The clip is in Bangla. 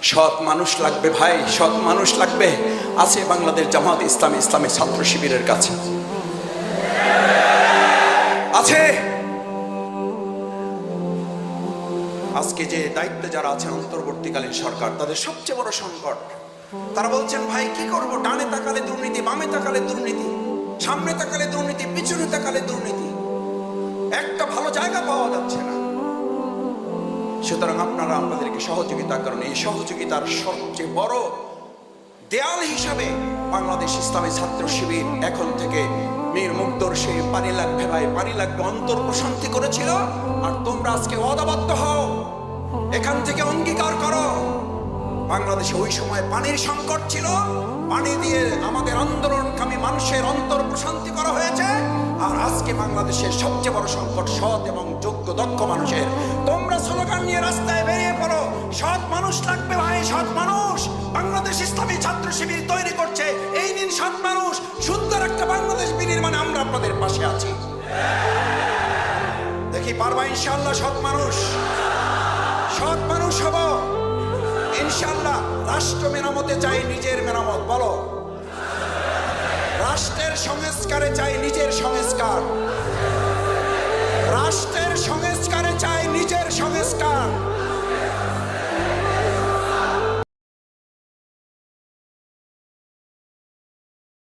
সৎ মানুষ লাগবে ভাই, সৎ মানুষ লাগবে। আছে বাংলাদেশ জামাত ইসলামী, ইসলামী ছাত্র শিবিরের কাছে আছে। আজকে যে দায়িত্বে যারা আছেন অন্তর্বর্তীকালীন সরকার, তাদের সবচেয়ে বড় সংকট, তারা বলছেন ভাই কি করব, ডানে তাকালে দুর্নীতি, বামে তাকালে দুর্নীতি, সামনে তাকালে দুর্নীতি, পিছনে তাকালে দুর্নীতি, একটা ভালো জায়গা পাওয়া যাচ্ছে না। সুতরাং আপনারা আমাদেরকে সহযোগিতা করেন। এই সহযোগিতার সবচেয়ে বড় দেয়াল হিসাবে বাংলাদেশ ইসলামী ছাত্র শিবির এখন থেকে মীর মুগ্ধর সেই পানি লাগবে ভাই, পানি লাগবে অন্তর প্রশান্তি করেছিল। আর তোমরা আজকে ওয়াদাবদ্ধ হও, এখান থেকে অঙ্গীকার করো। বাংলাদেশে ওই সময় পানির সংকট ছিল, পানি দিয়ে আমাদের আন্দোলনকামী মানুষের অন্তর প্রশান্তি করা হয়েছে। আর আজকে বাংলাদেশের সবচেয়ে বড় সংকট সৎ এবং যোগ্য দক্ষ মানুষের। তোমরা স্লোগান নিয়ে রাস্তায় বেরিয়ে পড়ো, সৎ মানুষ লাগবে ভাই, সৎ মানুষ। বাংলাদেশ ইসলামী ছাত্র শিবির তৈরি করছে, এই নিন সৎ মানুষ। সুন্দর একটা বাংলাদেশ বিনির্মাণে আমরা আপনাদের পাশে আছি। দেখি পারবা ইনশাআল্লাহ সৎ মানুষ, সৎ মানুষ হব ইনশাআল্লাহ। রাষ্ট্র মেরামতে চাই নিজের মেরামত, বলো। রাষ্ট্রের সংস্কারে চাই নিজের সংস্কার, রাষ্ট্রের সংস্কার